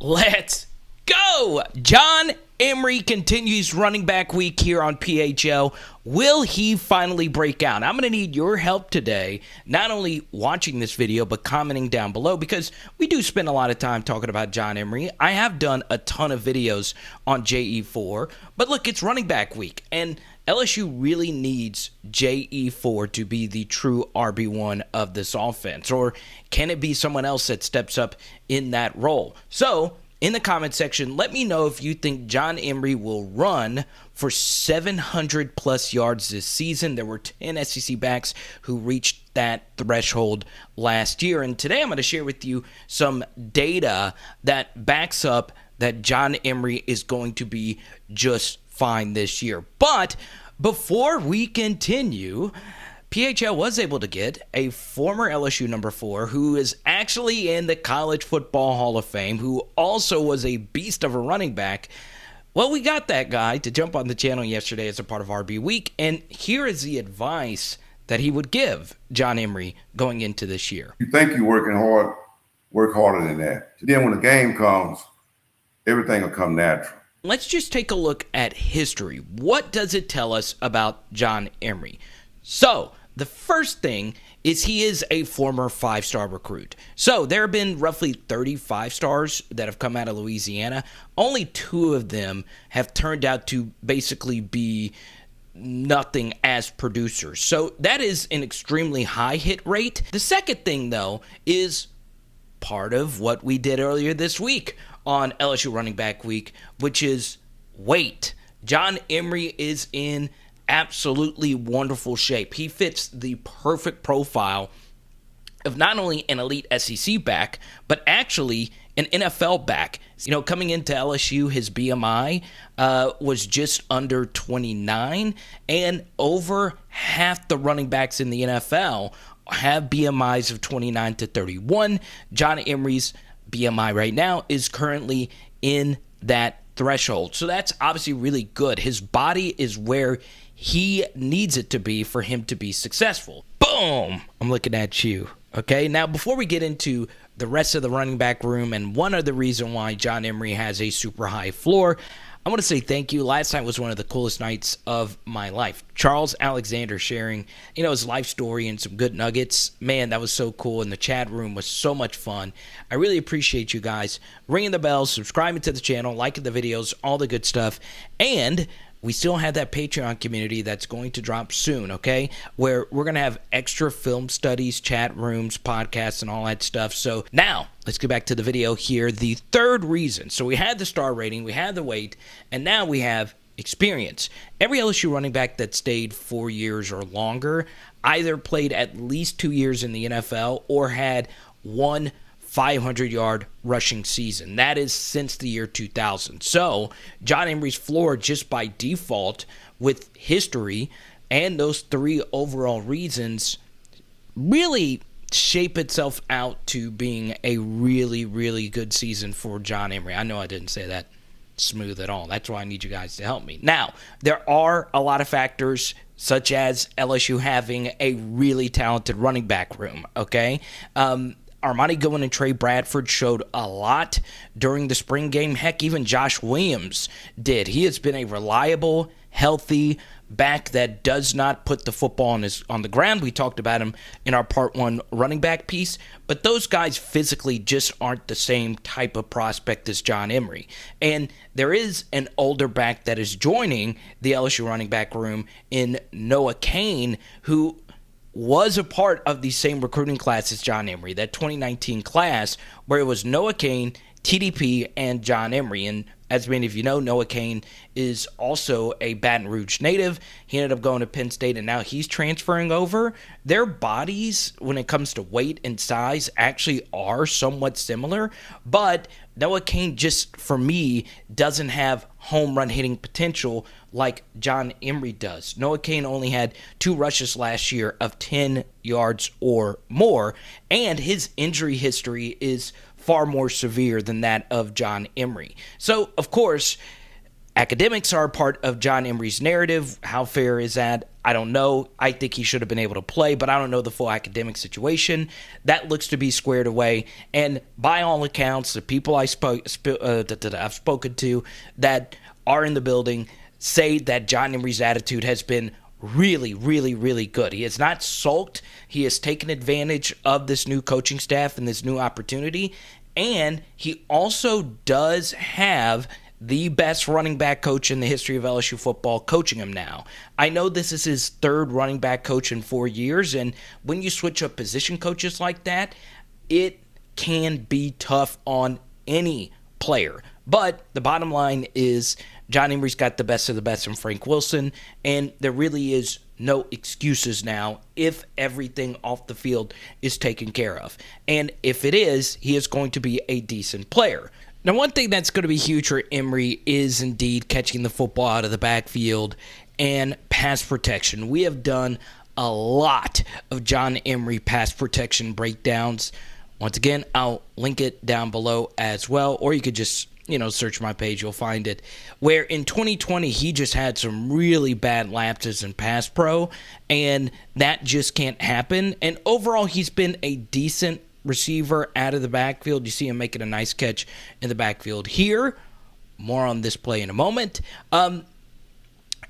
Let's go! John Emery continues running back week here on PHL. Will he finally break out? I'm going to need your help today, not only watching this video, but commenting down below, because we do spend a lot of time talking about John Emery. I have done a ton of videos on JE4, but look, it's running back week, and LSU really needs JE4 to be the true RB1 of this offense, or can it be someone else that steps up in that role? So, in the comment section, let me know if you think John Emery will run for 700 plus yards this season. There were 10 SEC backs who reached that threshold last year, and today I'm going to share with you some data that backs up that John Emery is going to be just fine this year. But before we continue, PHL was able to get a former LSU number 4 who is actually in the College Football Hall of Fame, who also was a beast of a running back. Well, we got that guy to jump on the channel yesterday as a part of RB Week, and here is the advice that he would give John Emery going into this year. You think you're working hard, work harder than that. Then when the game comes, everything will come natural. Let's just take a look at history. What does it tell us about John Emery? So, the first thing is he is a former 5-star recruit. So, there have been roughly 35 stars that have come out of Louisiana. Only 2 of them have turned out to basically be nothing as producers. So, that is an extremely high hit rate. The second thing, though, is part of what we did earlier this week on LSU Running Back Week, which is weight. John Emery is in absolutely wonderful shape. He fits the perfect profile of not only an elite SEC back, but actually an NFL back. You know, coming into LSU, his BMI was just under 29, and over half the running backs in the NFL have BMIs of 29 to 31. John Emery's BMI right now is currently in that threshold. So that's obviously really good. His body is where he needs it to be for him to be successful. Boom! I'm looking at you. Okay, now before we get into the rest of the running back room and one other reason why John Emery has a super high floor, I want to say thank you. Last night was one of the coolest nights of my life. Charles Alexander sharing, his life story and some good nuggets. Man, that was so cool. And the chat room was so much fun. I really appreciate you guys ringing the bells, subscribing to the channel, liking the videos, all the good stuff. And we still have that Patreon community that's going to drop soon, okay? Where we're going to have extra film studies, chat rooms, podcasts, and all that stuff. So now, let's get back to the video here. The third reason. So we had the star rating, we had the weight, and now we have experience. Every LSU running back that stayed 4 years or longer either played at least 2 years in the NFL or had one 500-yard rushing season. That is since the year 2000. So, John Emery's floor, just by default, with history and those 3 overall reasons, really shape itself out to being a really, really good season for John Emery. I know I didn't say that smooth at all. That's why I need you guys to help me. Now, there are a lot of factors, such as LSU having a really talented running back room, okay? Armani Goodwin and Trey Bradford showed a lot during the spring game. Heck, even Josh Williams did. He has been a reliable, healthy back that does not put the football on the ground. We talked about him in our part 1 running back piece, but those guys physically just aren't the same type of prospect as John Emery. And there is an older back that is joining the LSU running back room in Noah Cain, who was a part of the same recruiting class as John Emery, that 2019 class where it was Noah Cain, TDP, and John Emery. And as many of you know, Noah Cain is also a Baton Rouge native. He ended up going to Penn State, and now he's transferring over. Their bodies, when it comes to weight and size, actually are somewhat similar, but Noah Cain just, for me, doesn't have home run hitting potential like John Emery does. Noah Cain only had 2 rushes last year of 10 yards or more, and his injury history is far more severe than that of John Emery. So, of course, academics are a part of John Emery's narrative. How fair is that? I don't know. I think he should have been able to play, but I don't know the full academic situation. That looks to be squared away. And by all accounts, the people I've spoken to that are in the building say that John Emery's attitude has been really, really, really good. He has not sulked. He has taken advantage of this new coaching staff and this new opportunity. And he also does have the best running back coach in the history of LSU football coaching him now. I know this is his third running back coach in 4 years, and when you switch up position coaches like that, it can be tough on any player. But the bottom line is John Emery's got the best of the best in Frank Wilson, and there really is no excuses now if everything off the field is taken care of. And if it is, he is going to be a decent player. Now, one thing that's going to be huge for Emery is indeed catching the football out of the backfield and pass protection. We have done a lot of John Emery pass protection breakdowns. Once again, I'll link it down below as well, or you could just search my page, you'll find it, where in 2020 he just had some really bad lapses in pass pro, and that just can't happen. And overall, he's been a decent receiver out of the backfield. You see him making a nice catch in the backfield here. More on this play in a moment. And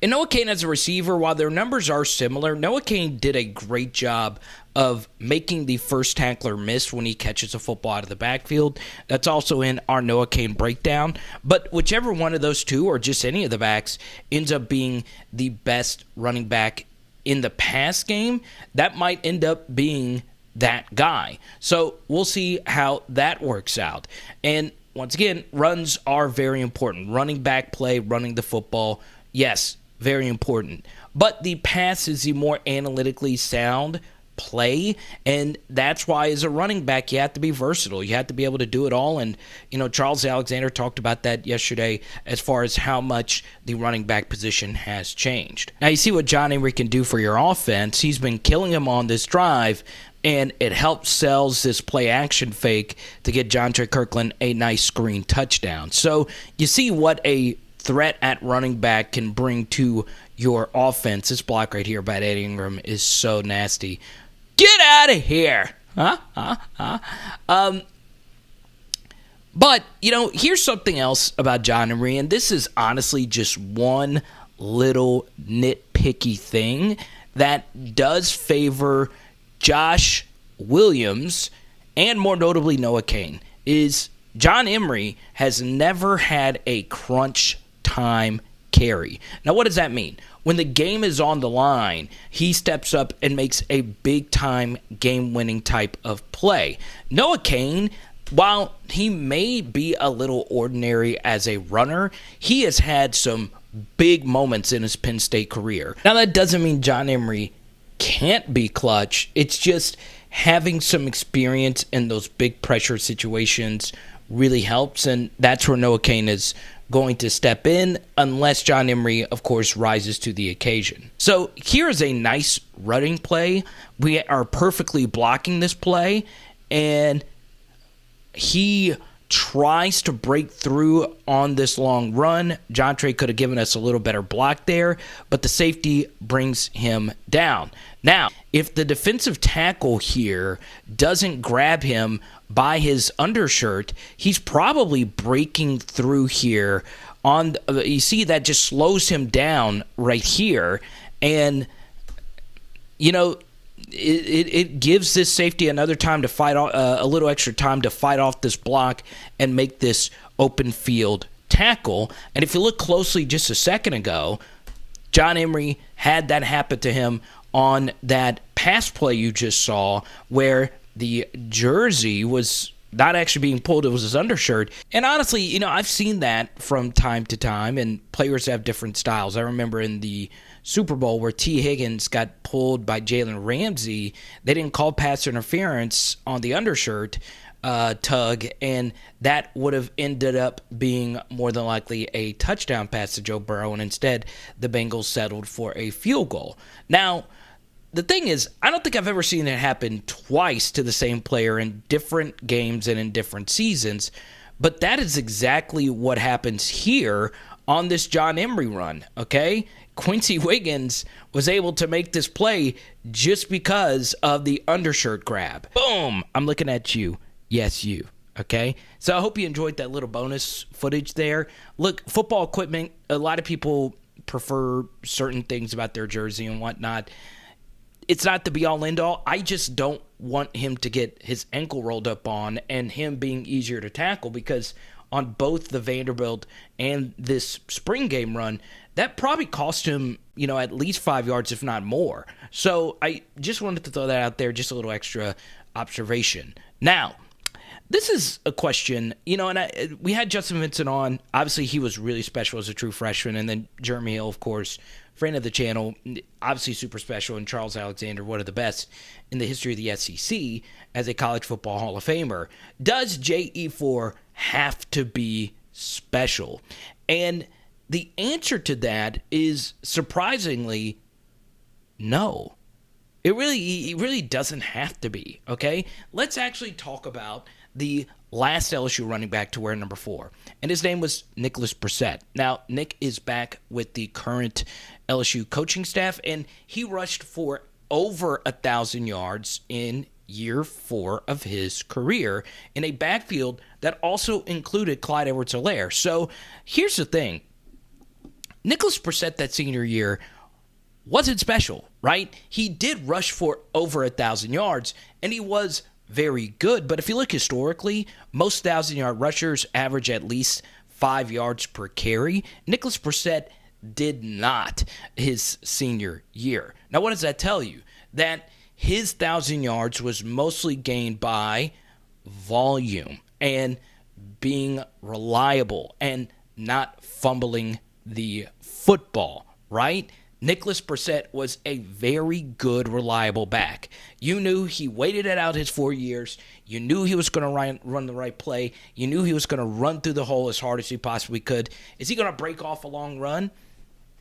Noah Cain as a receiver, while their numbers are similar, Noah Cain did a great job of making the first tackler miss when he catches a football out of the backfield. That's also in our Noah Cain breakdown. But whichever one of those two, or just any of the backs, ends up being the best running back in the pass game, that might end up being that guy. So we'll see how that works out. And once again, runs are very important. Running back play, running the football, yes, very important. But the pass is the more analytically sound play, and that's why as a running back you have to be versatile. You have to be able to do it all. And Charles Alexander talked about that yesterday as far as how much the running back position has changed. Now you see what John Emery can do for your offense. He's been killing him on this drive, and it helps sells this play action fake to get Jontre Kirkland a nice screen touchdown. So you see what a threat at running back can bring to your offense. This block right here by Ed Ingram is so nasty. Get out of here! But, here's something else about John Emery, and this is honestly just one little nitpicky thing that does favor Josh Williams, and more notably Noah Cain, is John Emery has never had a crunch time carry. Now, what does that mean? When the game is on the line, he steps up and makes a big-time game-winning type of play. Noah Cain, while he may be a little ordinary as a runner, he has had some big moments in his Penn State career. Now, that doesn't mean John Emery can't be clutch. It's just having some experience in those big pressure situations really helps, and that's where Noah Cain is going to step in, unless John Emery, of course, rises to the occasion. So here is a nice running play. We are perfectly blocking this play, and he tries to break through on this long run. Jontre could have given us a little better block there, but the safety brings him down. Now, if the defensive tackle here doesn't grab him by his undershirt, he's probably breaking through here. You see that just slows him down right here, and it gives this safety another time to fight, a little extra time to fight off this block and make this open field tackle. And if you look closely just a second ago, John Emery had that happen to him on that pass play you just saw, where the jersey was not actually being pulled, it was his undershirt. And honestly, I've seen that from time to time, and players have different styles. I remember in the Super Bowl where T. Higgins got pulled by Jalen Ramsey, they didn't call pass interference on the undershirt tug, and that would have ended up being more than likely a touchdown pass to Joe Burrow, and instead the Bengals settled for a field goal. Now, the thing is, I don't think I've ever seen it happen twice to the same player in different games and in different seasons, but that is exactly what happens here on this John Emery run, okay? Quincy Wiggins was able to make this play just because of the undershirt grab. Boom! I'm looking at you. Yes, you. Okay? So I hope you enjoyed that little bonus footage there. Look, football equipment, a lot of people prefer certain things about their jersey and whatnot. It's not the be-all, end-all. I just don't want him to get his ankle rolled up on and him being easier to tackle, because on both the Vanderbilt and this spring game run, that probably cost him, at least 5 yards, if not more. So I just wanted to throw that out there, just a little extra observation. Now, this is a question, and we had Justin Vincent on. Obviously, he was really special as a true freshman. And then Jeremy Hill, of course, friend of the channel, obviously super special. And Charles Alexander, one of the best in the history of the SEC as a college football Hall of Famer. Does JE4 have to be special? And the answer to that is surprisingly no. It really doesn't have to be, okay? Let's actually talk about the last LSU running back to wear number 4, and his name was Nicholas Brissett. Now, Nick is back with the current LSU coaching staff, and he rushed for over 1,000 yards in year 4 of his career in a backfield that also included Clyde Edwards-Helaire. So here's the thing. Nicholas Brissett that senior year wasn't special, right? He did rush for over 1,000 yards, and he was very good. But if you look historically, most 1,000-yard rushers average at least 5 yards per carry. Nicholas Brissett did not his senior year. Now, what does that tell you? That his 1,000 yards was mostly gained by volume and being reliable and not fumbling the football, right? Nicholas Brissett was a very good, reliable back. You knew he waited it out his 4 years. You knew he was going to run the right play. You knew he was going to run through the hole as hard as he possibly could. Is he going to break off a long run?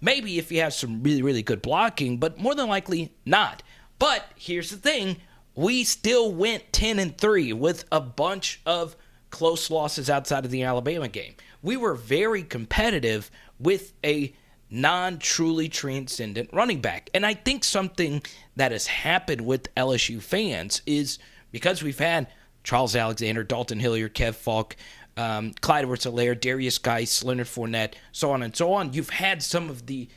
Maybe if he has some really, really good blocking, but more than likely not. But here's the thing. We still went 10-3 with a bunch of close losses outside of the Alabama game. We were very competitive with a non-truly transcendent running back. And I think something that has happened with LSU fans is because we've had Charles Alexander, Dalton Hilliard, Kev Falk, Clyde Edwards-Helaire, Darius Geis, Leonard Fournette, so on and so on. You've had some of the,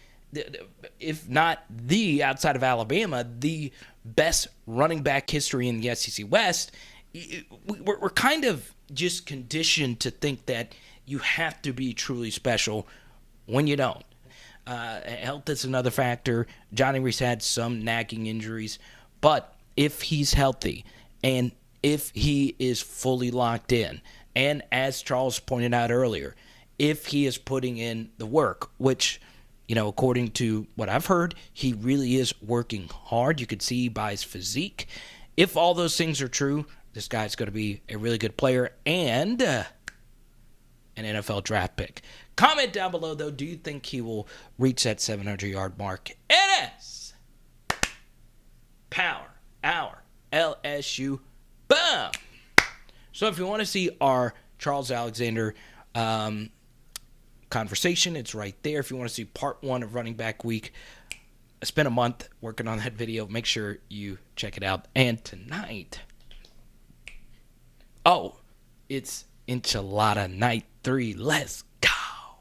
if not the, outside of Alabama, the best running back history in the SEC West. We're kind of just conditioned to think that you have to be truly special when you don't. Health is another factor. John Emery's had some nagging injuries. But if he's healthy and if he is fully locked in, and as Charles pointed out earlier, if he is putting in the work, which, according to what I've heard, he really is working hard. You could see by his physique. If all those things are true, this guy's going to be a really good player and an NFL draft pick. Comment down below, though, do you think he will reach that 700-yard mark? It is Power Hour LSU. Boom! So if you want to see our Charles Alexander conversation, it's right there. If you want to see part 1 of Running Back Week, I spent a month working on that video. Make sure you check it out. And tonight, it's Enchilada Night 3. Let's